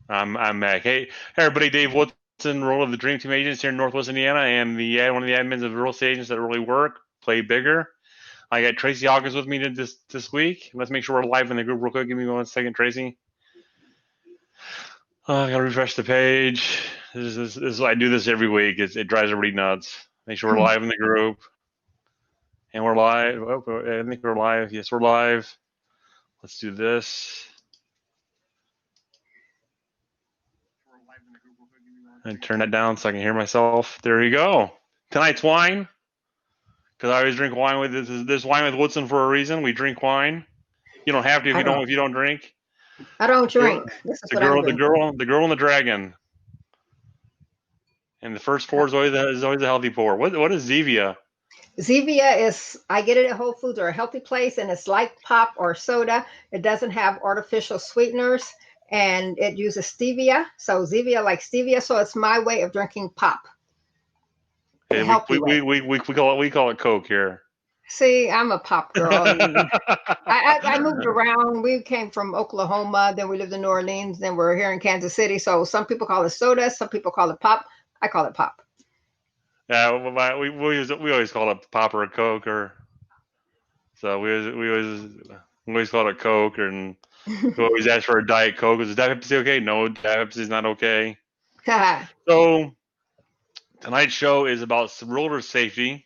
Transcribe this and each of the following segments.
I'm back. Hey, everybody, Dave Woodson, role of the Dream Team agents here in Northwest Indiana, and one of the admins of real estate agents that really work, play bigger. I got Tracey Hawkins with me this week. Let's make sure we're live in the group real quick. Give me 1 second, Tracey. I gotta refresh the page. I do this every week. It drives everybody nuts. Make sure we're live in the group, and we're live. I think we're live. Yes, we're live. Let's do this. And turn that down so I can hear myself. There you go. Tonight's wine, because I always drink wine with this wine with Woodson for a reason. We drink wine. You don't have to I don't. if you don't drink. I don't Girl, drink. This is the what I'm girl, the drinking. girl, the girl, and the dragon. And the first pour is always a healthy pour. What is Zevia? Zevia is, I get it at Whole Foods or a healthy place, and it's like pop or soda. It doesn't have artificial sweeteners, and it uses stevia. So Zevia like stevia. So it's my way of drinking pop, the Okay, healthy way. we call it Coke here. See, I'm a pop girl, and I moved around. We came from Oklahoma, then we lived in New Orleans, then we're here in Kansas City. So some people call it soda, some people call it pop. I call it pop. Yeah, we always call it pop or a Coke, or so we always call it Coke, and we always ask for a Diet Coke. Is Diet Pepsi okay? No, Diet Pepsi is not okay. So tonight's show is about realtor safety.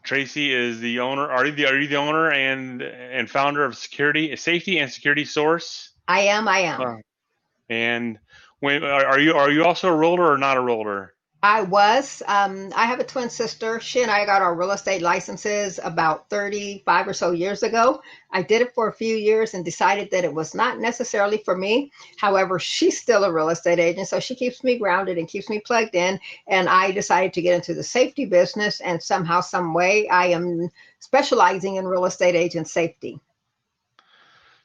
Tracey is the owner. Are you the owner and founder of Safety and Security Source? I am. I Uh, am. and when are you also a realtor or not a realtor? I was. I have a twin sister. She and I got our real estate licenses about 35 or so years ago. I did it for a few years and decided that it was not necessarily for me. However, she's still a real estate agent, so she keeps me grounded and keeps me plugged in. And I decided to get into the safety business, and somehow, some way, I am specializing in real estate agent safety.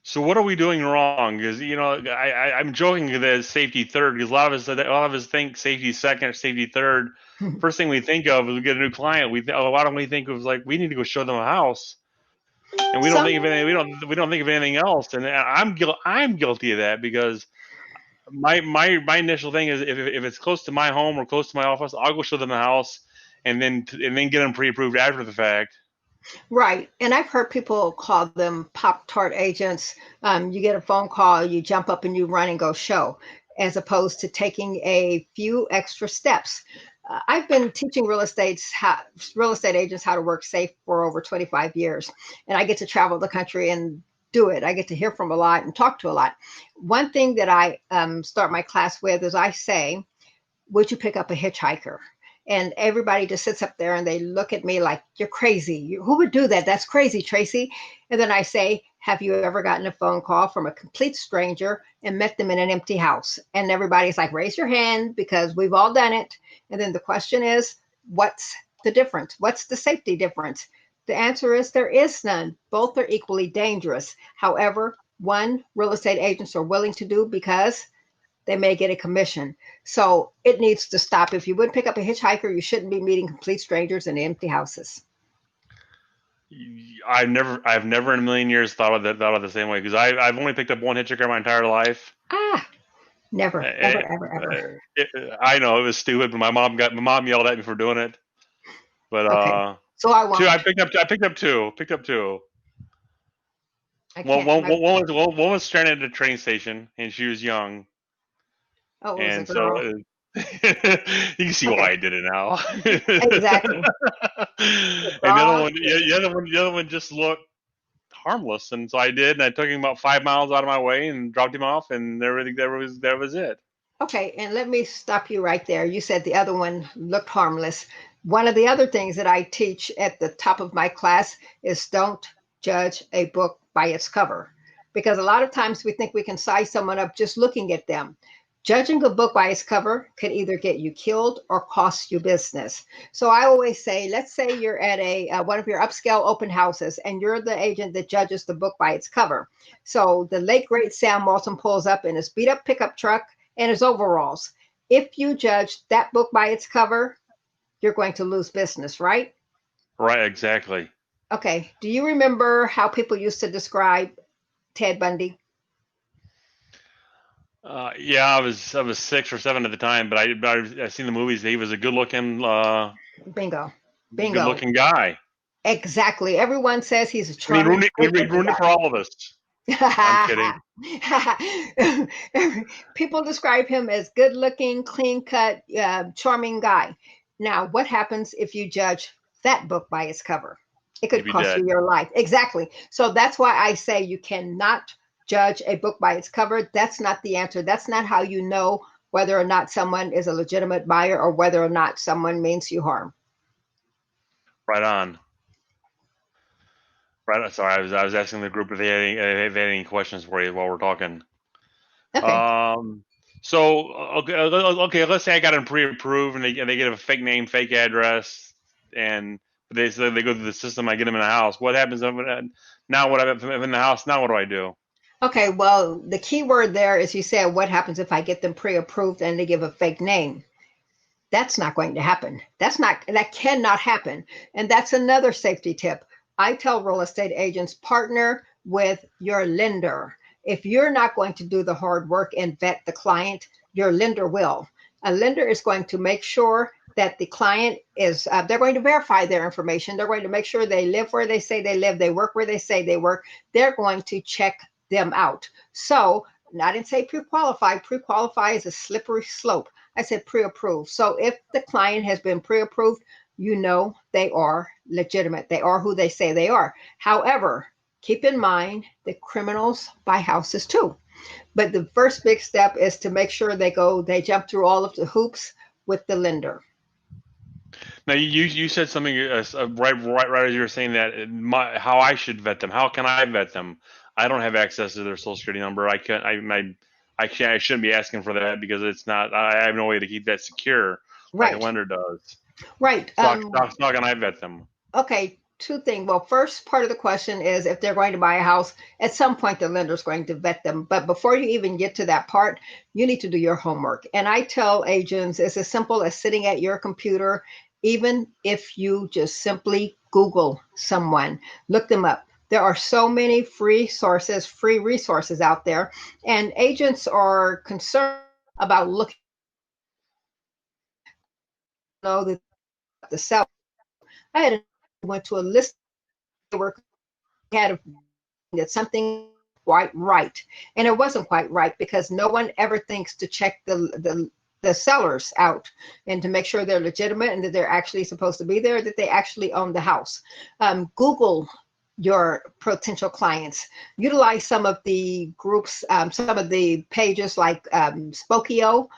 So what are we doing wrong? Because I'm joking that it's safety third, because a lot of us think safety second or safety third. First thing we think of is we get a new client. Why don't we think of like we need to go show them a house, and we don't think of Some anything. We don't think of anything else. And I'm guilty of that because my initial thing is if it's close to my home or close to my office, I'll go show them the house, and then get them pre-approved after the fact. Right. And I've heard people call them Pop Tart agents. You get a phone call, you jump up and you run and go show, as opposed to taking a few extra steps. I've been teaching real estate agents how to work safe for over 25 years, and I get to travel the country and do it. I get to hear from a lot and talk to a lot. One thing that I start my class with is I say, would you pick up a hitchhiker? And everybody just sits up there and they look at me like, you're crazy. Who would do that? That's crazy, Tracey. And then I say, have you ever gotten a phone call from a complete stranger and met them in an empty house? And everybody's like, raise your hand because we've all done it. And then the question is, what's the difference? What's the safety difference? The answer is there is none. Both are equally dangerous. However, one real estate agents are willing to do because they may get a commission. So it needs to stop. If you would pick up a hitchhiker, you shouldn't be meeting complete strangers in empty houses. I've never in a million years thought of the same way because I've only picked up one hitchhiker my entire life. Ah, never, Eh, ever, ever, ever. I know it was stupid, but my mom yelled at me for doing it. But Okay. So I two, won't. picked up two. I can't. My, One was stranded at a train station, and she was young, oh, it was a and so girl. you can see why Okay. I did it now. Exactly. And Wrong. the other one just looked harmless, and so I did, and I took him about 5 miles out of my way and dropped him off, and everything that was it. Okay. And let me stop you right there. You said the other one looked harmless. One of the other things that I teach at the top of my class is don't judge a book by its cover. Because a lot of times we think we can size someone up just looking at them. Judging a book by its cover could either get you killed or cost you business. So I always say, let's say you're at a one of your upscale open houses, and you're the agent that judges the book by its cover. So the late great Sam Walton pulls up in his beat up pickup truck and his overalls. If you judge that book by its cover, you're going to lose business, right? Right, exactly. Okay. Do you remember how people used to describe Ted Bundy? Yeah, I was 6 or 7 at the time, but I seen the movies. He was a Bingo. good Bingo. looking guy. Exactly. Everyone says he's a And he charming, ruined it. He great looking ruined it for all of us. I'm kidding. guy. People describe him as good looking, clean cut, charming guy. Now, what happens if you judge that book by its cover? It You'd could be cost you dead. your life. Exactly. So that's why I say you cannot judge a book by its cover. That's not the answer. That's not how you know whether or not someone is a legitimate buyer or whether or not someone means you harm. Right on. Right. Sorry, I was asking the group if they had any questions for you while we're talking. Okay. Um. So okay. Let's say I got them pre-approved and they get a fake name, fake address, and they go through the system. I get them in the house. What happens now? What I'm in the house now? What do I do? Okay, well, the key word there is you said, what happens if I get them pre-approved and they give a fake name? That's not going to happen. That cannot happen. And that's another safety tip. I tell real estate agents, partner with your lender. If you're not going to do the hard work and vet the client, your lender will. A lender is going to make sure that the client is, they're going to verify their information. They're going to make sure they live where they say they live, they work where they say they work. They're going to check them out. So, I didn't say pre-qualify. Pre-qualify is a slippery slope. I said pre-approved. So if the client has been pre-approved, you know they are legitimate. They are who they say they are. However, keep in mind that criminals buy houses too. But the first big step is to make sure they jump through all of the hoops with the lender. Now you said something right as you were saying that how I should vet them. How can I vet them? I don't have access to their social security number. I can't. I can't. I shouldn't be asking for that because it's not. I have no way to keep that secure like a Right, lender does. right. So how can I vet them? Okay, two things. Well, first part of the question is if they're going to buy a house, at some point the lender's going to vet them. But before you even get to that part, you need to do your homework. And I tell agents it's as simple as sitting at your computer, even if you just simply Google someone, look them up. There are so many free resources out there, and agents are concerned about looking know that the sell. I had went to a list where had that something quite right, and it wasn't quite right because no one ever thinks to check the sellers out and to make sure they're legitimate and that they're actually supposed to be there, that they actually own the house. Google your potential clients. Utilize some of the groups, some of the pages like Spokio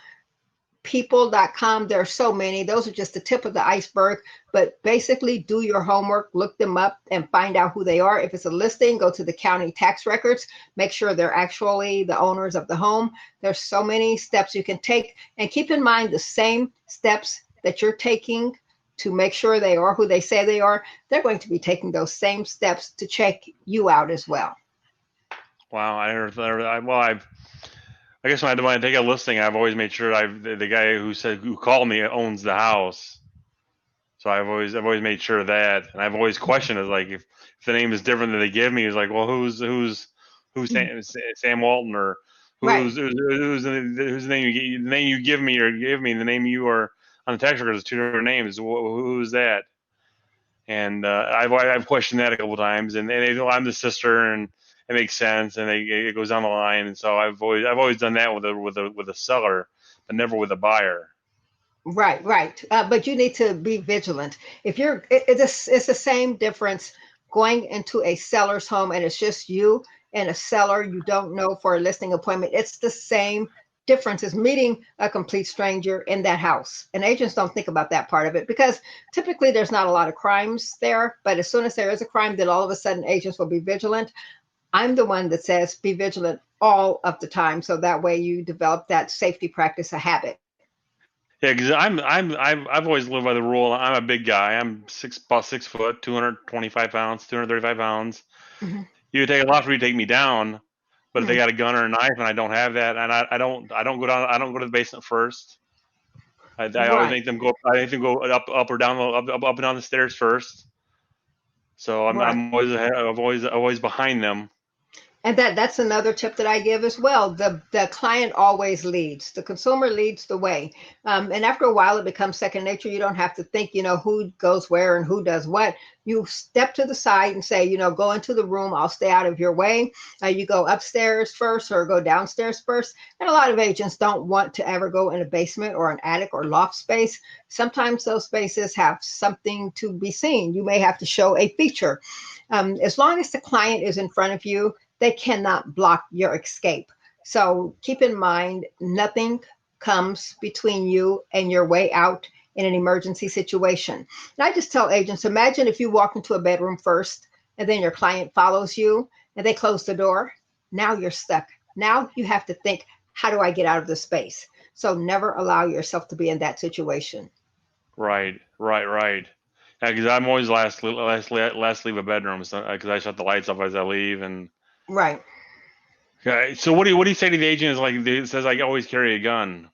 people.com. There are so many. Those are just the tip of the iceberg. But basically, do your homework, look them up, and find out who they are. If it's a listing, go to the county tax records, make sure they're actually the owners of the home. There's so many steps you can take. And keep in mind the same steps that you're taking to make sure they are who they say they are. They're going to be taking those same steps to check you out as well. Wow, I guess when I take a listing, I've always made sure the guy who called me owns the house. So I've always made sure of that, and I've always questioned it. Like if the name is different than they give me, it's like, well, who's Sam Walton or Right. who's the name the name you give me or give me the name you are on the tax record is two different names. Who's that? And I've questioned that a couple times, and they know I'm the sister, and it makes sense, and it goes down the line. And so I've always done that with a seller, but never with a buyer. Right, right. But you need to be vigilant. If you're, it's the same difference going into a seller's home and it's just you and a seller you don't know for a listing appointment. It's the same difference as meeting a complete stranger in that house. And agents don't think about that part of it because typically there's not a lot of crimes there. But as soon as there is a crime, then all of a sudden agents will be vigilant. I'm the one that says be vigilant all of the time. So that way you develop that safety practice, a habit. Yeah, because I've always lived by the rule. I'm a big guy. I'm about 6 foot, 225 pounds, 235 pounds. Mhm. You would take a lot for you to take me down, but if they Mhm. got a gun or a knife and I don't have that, and I don't go down, I don't go to the basement first. I always Right, make them go. I make them go up or down, up and down the stairs first. So I'm right. I'm always ahead, I'm always behind them. And that's another tip that I give as well. The client always leads. The consumer leads the way. And after a while, it becomes second nature. You don't have to think, who goes where and who does what. You step to the side and say, go into the room. I'll stay out of your way. You go upstairs first or go downstairs first. And a lot of agents don't want to ever go in a basement or an attic or loft space. Sometimes those spaces have something to be seen. You may have to show a feature. As long as the client is in front of you, they cannot block your escape. So keep in mind, nothing comes between you and your way out in an emergency situation. And I just tell agents, imagine if you walk into a bedroom first and then your client follows you and they close the door. Now you're stuck. Now you have to think, how do I get out of this space? So never allow yourself to be in that situation. Right. Yeah, because I'm always last leave a bedroom because I shut the lights off as I leave. And Right. okay, so what do you say to the agent? Is like it says I always carry a gun.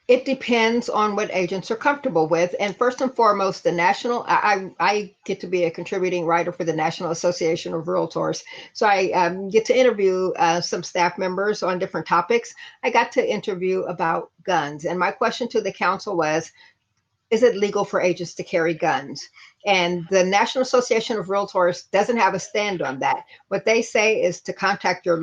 It depends on what agents are comfortable with. And first and foremost, I get to be a contributing writer for the National Association of Realtors. So I get to interview some staff members on different topics. I got to interview about guns. And my question to the council was, is it legal for agents to carry guns? And the National Association of Realtors doesn't have a stand on that. What they say is to contact your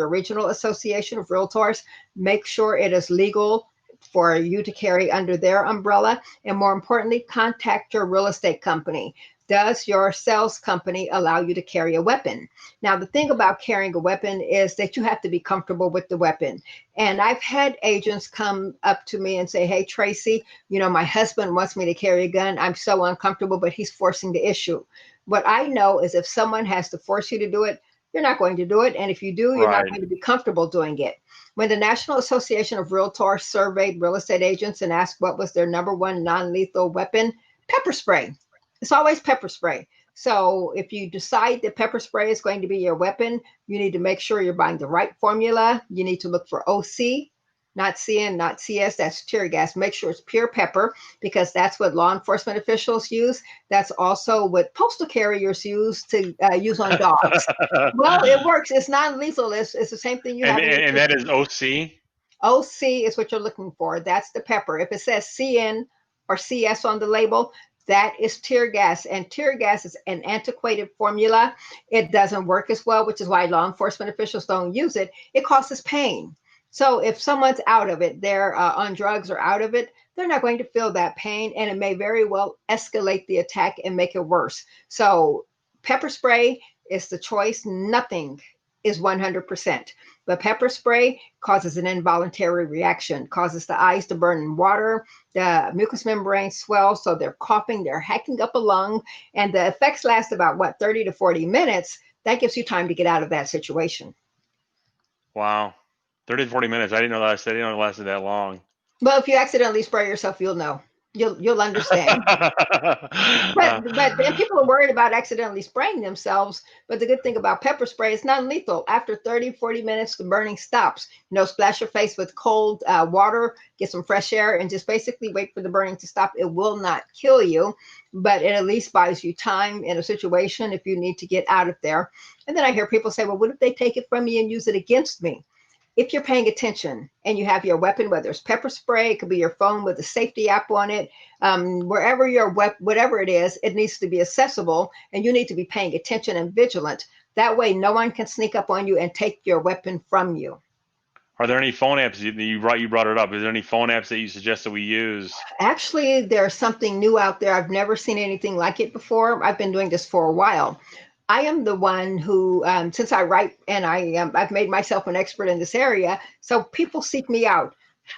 regional association of realtors, make sure it is legal for you to carry under their umbrella, and more importantly, contact your real estate company. Does your sales company allow you to carry a weapon? Now, the thing about carrying a weapon is that you have to be comfortable with the weapon. And I've had agents come up to me and say, hey, Tracey, my husband wants me to carry a gun. I'm so uncomfortable, but he's forcing the issue. What I know is if someone has to force you to do it, you're not going to do it. And if you do, you're not Right. going to be comfortable doing it. When the National Association of Realtors surveyed real estate agents and asked what was their number one non-lethal weapon, pepper spray. It's always pepper spray. So if you decide that pepper spray is going to be your weapon, you need to make sure you're buying the right formula. You need to look for OC, not CN, not CS. That's tear gas. Make sure it's pure pepper because that's what law enforcement officials use. That's also what postal carriers use to use on dogs. Well, it works. It's non-lethal. It's the same thing you and, have in and your and that kitchen. is OC. OC is what you're looking for. That's the pepper. If it says CN or CS on the label, that is tear gas. And tear gas is an antiquated formula. It doesn't work as well, which is why law enforcement officials don't use it. It causes pain. So if someone's out of it, they're on drugs or out of it, they're not going to feel that pain. And it may very well escalate the attack and make it worse. So pepper spray is the choice. Nothing is 100%. But pepper spray causes an involuntary reaction, causes the eyes to burn in water, the mucous membrane swells, so they're coughing, they're hacking up a lung, and the effects last about 30 to 40 minutes. That gives you time to get out of that situation. Wow. 30 to 40 minutes. I didn't know that. I didn't know it lasted that long. Well, if you accidentally spray yourself, you'll know. You'll understand. But then people are worried about accidentally spraying themselves. But the good thing about pepper spray is non-lethal. After 30, 40 minutes, the burning stops. Splash your face with cold water, get some fresh air, and just basically wait for the burning to stop. It will not kill you, but it at least buys you time in a situation if you need to get out of there. And then I hear people say, well, what if they take it from me and use it against me? If you're paying attention and you have your weapon, whether it's pepper spray, it could be your phone with a safety app on it, wherever your whatever it is, it needs to be accessible, and you need to be paying attention and vigilant. That way, no one can sneak up on you and take your weapon from you. Are there any phone apps you brought it up? Is there any phone apps that you suggest that we use? Actually, there's something new out there. I've never seen anything like it before. I've been doing this for a while. I am the one who, since I write and I've made myself an expert in this area, so people seek me out.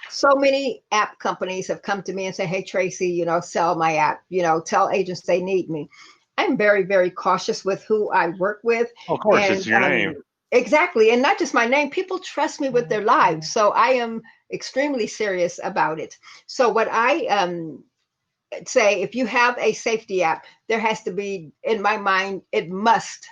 So many app companies have come to me and say, hey, Tracey, sell my app, tell agents they need me. I'm very, very cautious with who I work with. Oh, of course, And it's your name. exactly. And not just my name, people trust me with their lives. So I am extremely serious about it. So what I say, if you have a safety app, there has to be, in my mind, it must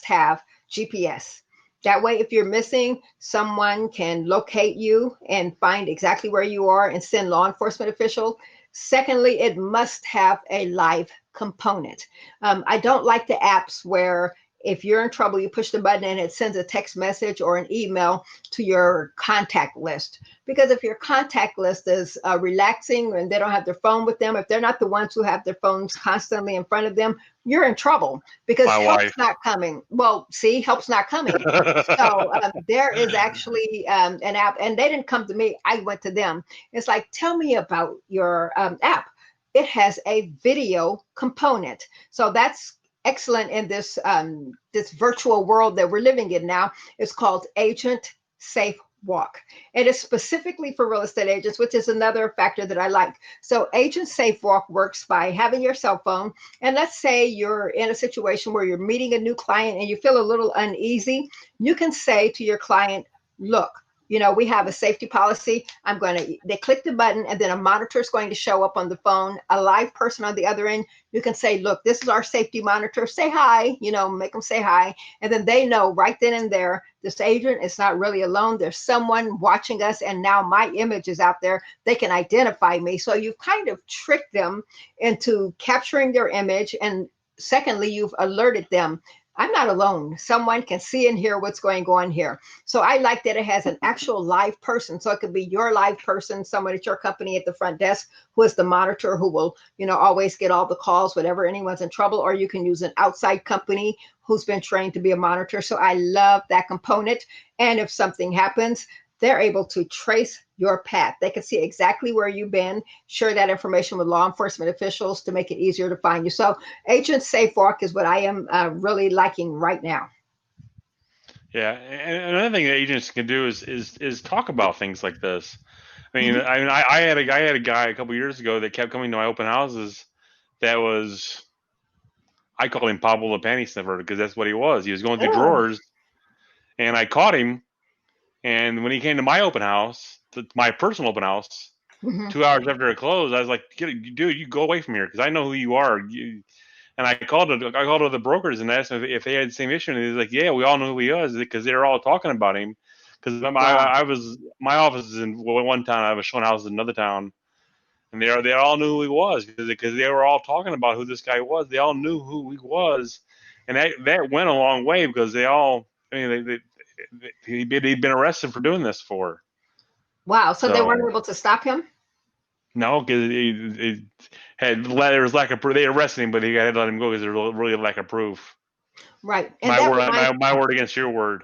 have GPS. That way, if you're missing, someone can locate you and find exactly where you are and send law enforcement official. Secondly, it must have a live component. I don't like the apps where If you're in trouble, you push the button and it sends a text message or an email to your contact list. Because if your contact list is relaxing and they don't have their phone with them, if they're not the ones who have their phones constantly in front of them, you're in trouble because My help's wife. not coming. Well, see, help's not coming. So there is actually an app, and they didn't come to me. I went to them. It's like, tell me about your app. It has a video component. So that's excellent in this virtual world that we're living in now. It's called Agent Safe Walk. It is specifically for real estate agents, which is another factor that I like. So Agent Safe Walk works by having your cell phone, and let's say you're in a situation where you're meeting a new client and you feel a little uneasy. You can say to your client, look, we have a safety policy. They click the button and then a monitor is going to show up on the phone, a live person on the other end. You can say, look, this is our safety monitor. Say hi, make them say hi. And then they know right then and there, this agent is not really alone. There's someone watching us. And now my image is out there. They can identify me. So you've kind of tricked them into capturing their image. And secondly, you've alerted them. I'm not alone. Someone can see and hear what's going on here. So I like that it has an actual live person. So it could be your live person, someone at your company at the front desk who is the monitor, who will, always get all the calls whenever anyone's in trouble, or you can use an outside company who's been trained to be a monitor. So I love that component. And if something happens, they're able to trace your path. They can see exactly where you've been, share that information with law enforcement officials to make it easier to find you. So Agent Safe Walk is what I am really liking right now. Yeah, and another thing that agents can do is talk about things like this. Mhm. I had a guy a couple years ago that kept coming to my open houses. That was, I called him Pablo the Panty Sniffer because that's what he was. He was going through Oh. drawers, and I caught him. And when he came to my open house, my personal open house, Mhm. 2 hours after it closed, I was like, dude, you go away from here because I know who you are. And I called the brokers and asked them if they had the same issue, and he was like, yeah, we all know who he was because they were all talking about him. Because Wow. my office is in one town, I was showing houses in another town, and they all knew who he was because they were all talking about who this guy was. They all knew who he was, and that went a long way because they all, he'd been arrested for doing this for. Wow. So they weren't So able to stop him? no, because there was lack of proof. They arrested him, but he had to let him go because there was really lack of proof. Right. And My that word, reminds my word against your word.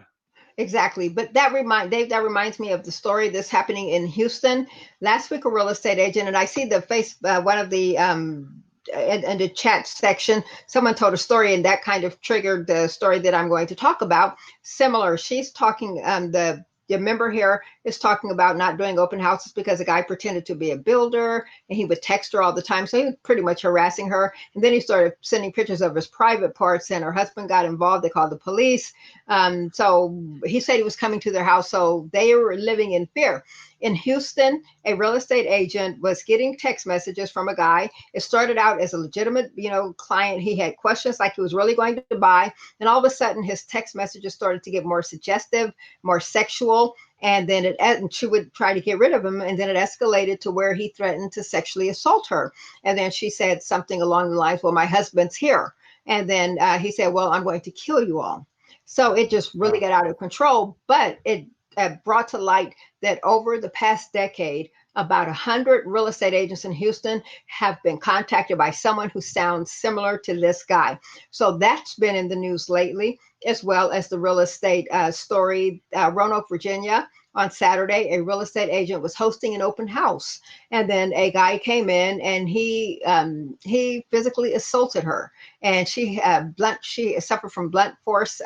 exactly. But Dave, that reminds me of the story that's happening in Houston. Last week, a real estate agent, and I see the one of the in the chat section, someone told a story, and that kind of triggered the story that I'm going to talk about. Similar, she's talking. The member here is talking about not doing open houses because a guy pretended to be a builder and he would text her all the time. So he was pretty much harassing her. And then he started sending pictures of his private parts, and her husband got involved. They called the police. So he said he was coming to their house. So they were living in fear. In Houston, a real estate agent was getting text messages from a guy. It started out as a legitimate, client. He had questions like he was really going to buy. And all of a sudden, his text messages started to get more suggestive, more sexual. And she would try to get rid of him. And then it escalated to where he threatened to sexually assault her. And then she said something along the lines, well, my husband's here. And then he said, well, I'm going to kill you all. So it just really Oh, got out of control. But it brought to light that over the past decade, about 100 real estate agents in Houston have been contacted by someone who sounds similar to this guy. So that's been in the news lately, as well as the real estate story. Roanoke, Virginia, on Saturday, a real estate agent was hosting an open house, and then a guy came in and he physically assaulted her, and she suffered from blunt force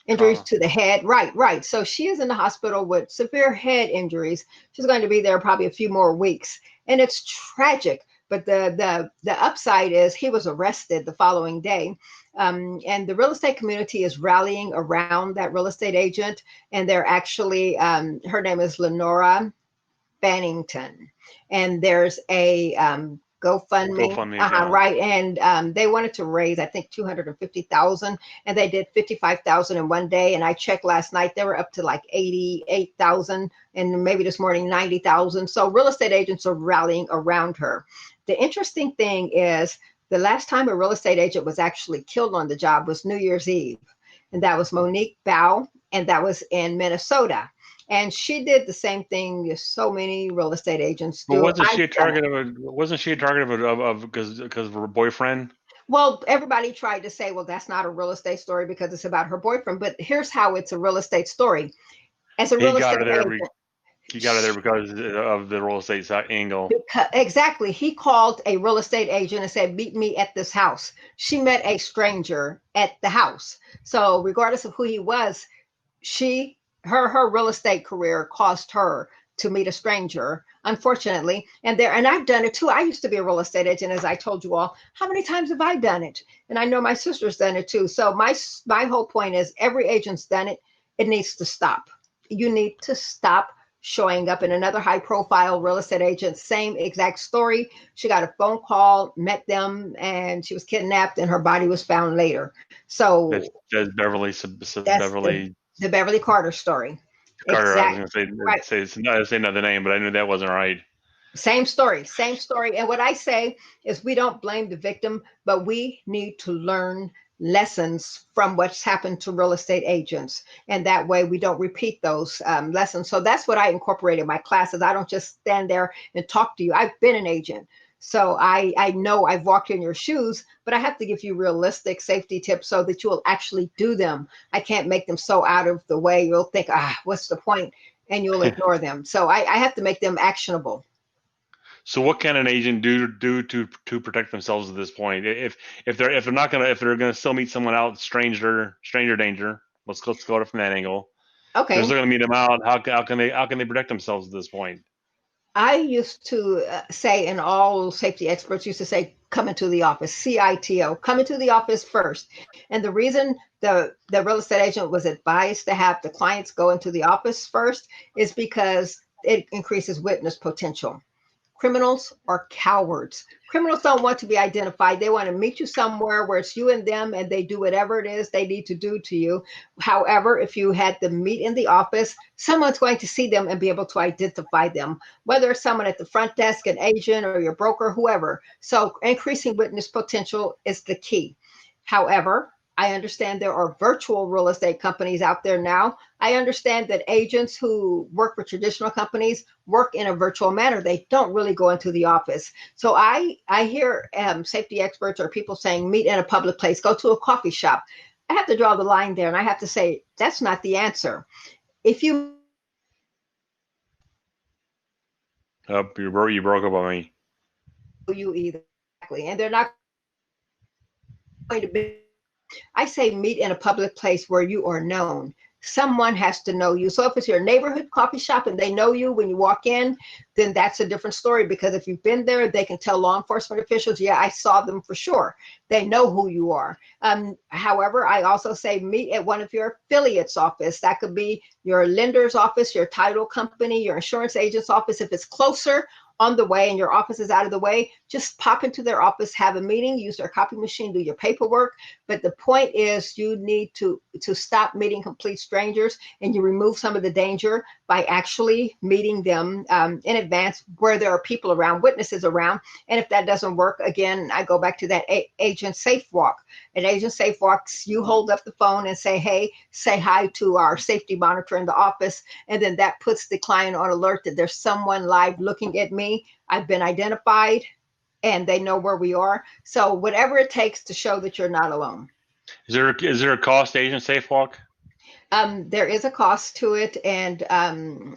injuries trauma. to the head. Right, right. So she is in the hospital with severe head injuries. She's going to be there probably a few more weeks, and it's tragic. But the upside is he was arrested the following day, and the real estate community is rallying around that real estate agent, and they're actually her name is Lenora Bannington, and there's a GoFundMe, GoFundMe account. right? And they wanted to raise, I think, 250,000, and they did 55,000 in one day. And I checked last night; they were up to like 88,000, and maybe this morning 90,000. So real estate agents are rallying around her. The interesting thing is The last time a real estate agent was actually killed on the job was New Year's Eve. And that was Monique Bow, and that was in Minnesota. And she did the same thing as so many real estate agents But do. wasn't she a target of a? Wasn't she a target of because of her boyfriend? Well, everybody tried to say, well, that's not a real estate story because it's about her boyfriend. But here's how it's a real estate story. As a He real got estate her there. agent, He got her there because of the real estate angle. exactly. He called a real estate agent and said, meet me at this house. She met a stranger at the house. So regardless of who he was, her real estate career caused her to meet a stranger, unfortunately. And I've done it too. I used to be a real estate agent, as I told you all. How many times have I done it? And I know my sister's done it too. So my whole point is every agent's done it. It needs to stop. You need to stop showing up. In another high profile real estate agent, same exact story. She got a phone call, met them, and she was kidnapped, and her body was found later. So That's Beverly. that's Beverly the Beverly Carter story. Carter. I was Exact. going to Right. say another name, but I knew that wasn't right. Same story, same story. And what I say is we don't blame the victim, but we need to learn lessons from what's happened to real estate agents. And that way we don't repeat those lessons. So that's what I incorporate in my classes. I don't just stand there and talk to you. I've been an agent. So I know I've walked in your shoes, but I have to give you realistic safety tips so that you will actually do them. I can't make them so out of the way you'll think, what's the point? And you'll ignore them. So I have to make them actionable. So what can an agent do to protect themselves at this point? If they're gonna still meet someone out, stranger danger. Let's go from that angle. If they're Okay. still gonna meet them out, how can they protect themselves at this point? I used to say, and all safety experts used to say, come into the office, CITO, come into the office first. And the reason the real estate agent was advised to have the clients go into the office first is because it increases witness potential. Criminals are cowards. Criminals don't want to be identified. They want to meet you somewhere where it's you and them, and they do whatever it is they need to do to you. However, if you had them meet in the office, someone's going to see them and be able to identify them, whether it's someone at the front desk, an agent, or your broker, whoever. So increasing witness potential is the key. However, I understand there are virtual real estate companies out there now. I understand that agents who work for traditional companies work in a virtual manner. They don't really go into the office. So I hear safety experts or people saying meet in a public place, go to a coffee shop. I have to draw the line there, and I have to say that's not the answer. If you You broke up on me. you either, exactly, and they're not going to be. I say meet in a public place where you are known. Someone has to know you. So if it's your neighborhood coffee shop and they know you when you walk in, then that's a different story, because if you've been there, they can tell law enforcement officials, yeah, I saw them for sure. They know who you are. However, I also say meet at one of your affiliates' office. That could be your lender's office, your title company, your insurance agent's office. If it's closer on the way and your office is out of the way, just pop into their office, have a meeting, use their copy machine, do your paperwork. But the point is you need to stop meeting complete strangers, and you remove some of the danger by actually meeting them in advance where there are people around, witnesses around. And if that doesn't work, again, I go back to that agent safe walk. An agent safe walks, you hold up the phone and say, hey, say hi to our safety monitor in the office. And then that puts the client on alert that there's someone live looking at me. I've been identified, and they know where we are. So whatever it takes to show that you're not alone. Is there a cost to agent safe walk? There is a cost to it, and I'm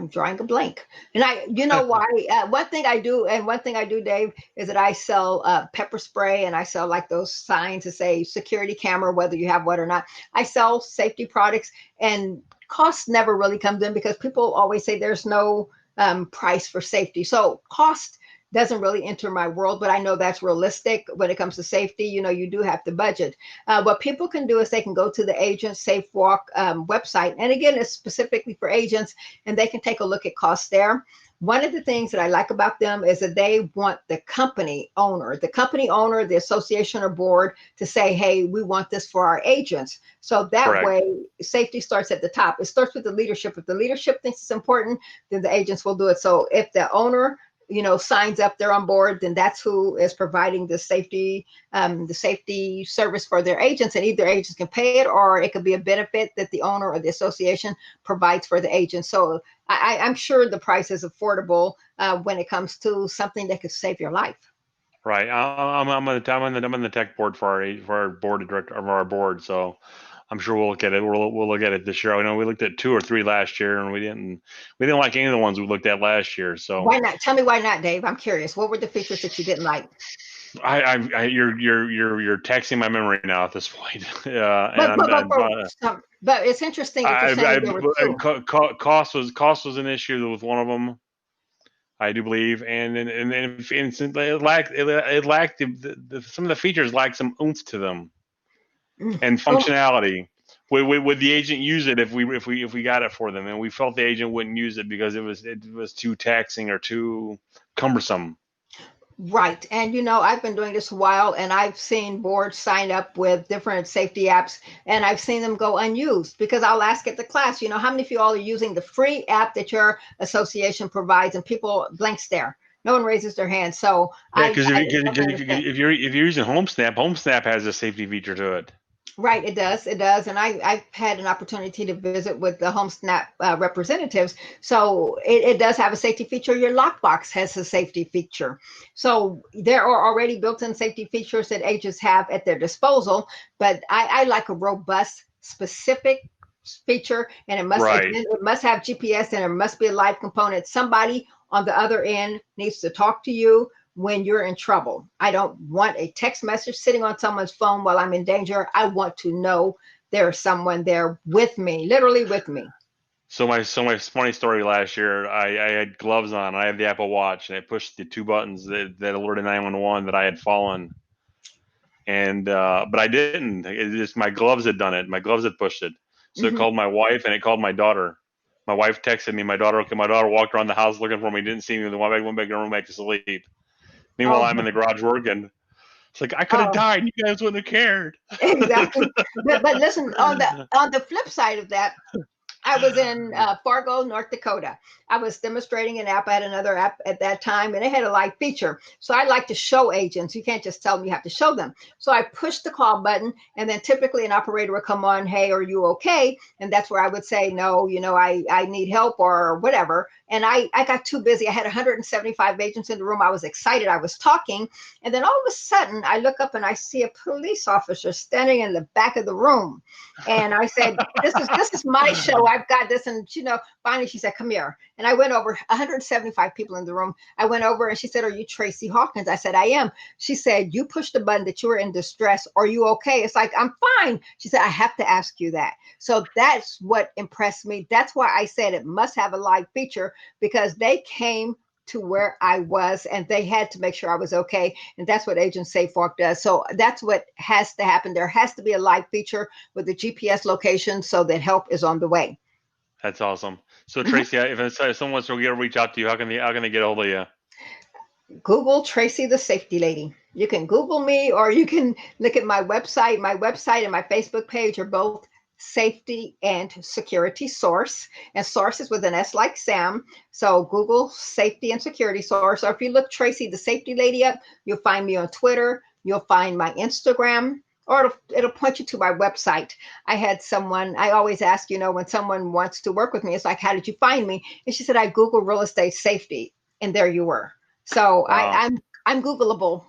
drawing a blank. And you know why? One thing I do, Dave, is that I sell pepper spray, and I sell like those signs that say security camera, whether you have one or not. I sell safety products, and cost never really comes in because people always say there's no price for safety. So cost doesn't really enter my world, but I know that's realistic when it comes to safety. You do have to budget. What people can do is they can go to the Agent Safe Walk website. And again, it's specifically for agents, and they can take a look at costs there. One of the things that I like about them is that they want the company owner, the association or board to say, hey, we want this for our agents. So that Correct. way, safety starts at the top. It starts with the leadership. If the leadership thinks it's important, then the agents will do it. So if the owner signs up they're on board, then that's who is providing the safety service for their agents. And either agents can pay it, or it could be a benefit that the owner or the association provides for the agent. So I'm sure the price is affordable when it comes to something that could save your life. Right. I'm on the tech board for our board of director of our board, so I'm sure we'll look at it. We'll look at it this year. I know we looked at 2 or 3 last year, and we didn't like any of the ones we looked at last year. So Why not? Tell me why not, Dave. I'm curious. What were the features that you didn't like? you're taxing my memory now at this point. But And but but but it's interesting that you're saying there were two. cost was an issue with one of them, I do believe, and since it lacked some of the features lacked some oomph to them and Oh, functionality. Would the agent use it if we got it for them? And we felt the agent wouldn't use it because it was too taxing or too cumbersome. right. And I've been doing this a while, and I've seen boards sign up with different safety apps, and I've seen them go unused because I'll ask at the class, how many of you all are using the free app that your association provides? And people blank stare. No one raises their hand. So Yeah, I, because I definitely understand. if you're using HomeSnap has a safety feature to it. Right, it does. It does. And I've had an opportunity to visit with the HomeSnap representatives. So it does have a safety feature. Your lockbox has a safety feature. So there are already built-in safety features that agents have at their disposal. But I like a robust, specific feature, and Right. it must have GPS, and there must be a live component. Somebody on the other end needs to talk to you when you're in trouble. I don't want a text message sitting on someone's phone while I'm in danger. I want to know there's someone there with me, literally with me. So my funny story last year, I had gloves on. I have the Apple Watch, and I pushed the 2 buttons that alerted 911 that I had fallen. And but I didn't. It just my gloves had done it. My gloves had pushed it. So it Mhm. called my wife, and it called my daughter. My wife texted me. My daughter walked around the house looking for me. Didn't see me. Then went back in the room back to sleep. Meanwhile, Oh, I'm in the garage working. It's like I could have oh, died. You guys wouldn't have cared. exactly. But listen, on the flip side of that, I was in Fargo, North Dakota. I was demonstrating an app. I had another app at that time, and it had a live feature. So I like to show agents. You can't just tell them, you have to show them. So I pushed the call button, and then typically an operator would come on, hey, are you okay? And that's where I would say, no, I need help or whatever. And I got too busy. I had 175 agents in the room. I was excited. I was talking. And then all of a sudden, I look up and I see a police officer standing in the back of the room. And I said, this is my show. I've got this. And finally she said, come here. And I went over 175 people in the room. I went over and she said, are you Tracey Hawkins? I said, I am. She said, you pushed the button that you were in distress. Are you okay? It's like, I'm fine. She said, I have to ask you that. So that's what impressed me. That's why I said it must have a live feature, because they came to where I was and they had to make sure I was okay. And that's what Agent SafeWalk does. So that's what has to happen. There has to be a live feature with the GPS location so that help is on the way. That's awesome. So Mhm. Tracey, if someone wants to reach out to you, how can they get a hold of you? Google Tracey the Safety Lady. You can Google me, or you can look at my website. My website and my Facebook page are both Safety and Security Source. And Source is with an S like Sam. So Google Safety and Security Source. Or if you look Tracey the Safety Lady up, you'll find me on Twitter. You'll find my Instagram, or it'll point you to my website. I had someone, I always ask, when someone wants to work with me, it's like, how did you find me? And she said, I Google real estate safety. And there you were. So Wow. I'm Googleable.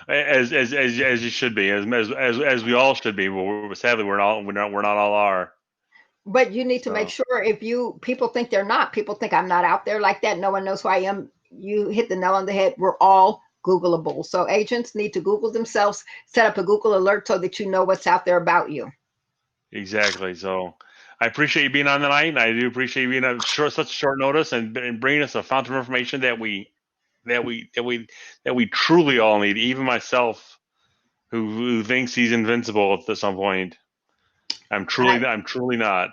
As you should be, as we all should be. But sadly, we're not all are. But you need to make So sure, if people think they're not, people think I'm not out there like that. No one knows who I am. You hit the nail on the head. We're all Googleable. So agents need to Google themselves, set up a Google alert so that you know what's out there about you. exactly. So I appreciate you being on tonight, and I do appreciate you being on such short notice and bringing us a fountain of information that we truly all need. Even myself, who thinks he's invincible at some point. I, I'm truly not.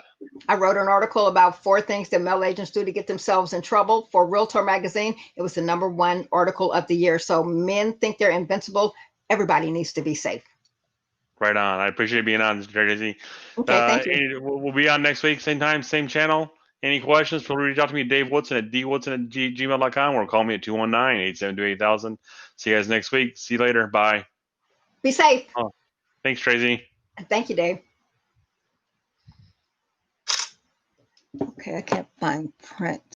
I wrote an article about 4 things that male agents do to get themselves in trouble for Realtor magazine. It was the #1 article of the year. So men think they're invincible. Everybody needs to be safe. Right on. I appreciate being on, Tracy. Okay, thank you. We'll be on next week, same time, same channel. Any questions, feel free to reach out to me at Dave Woodson at dwoodson@gmail.com or call me at 219-872-8000. See you guys next week. See you later. Bye. Be safe. Oh, thanks, Tracey. Thank you, Dave. Okay, I can't find print.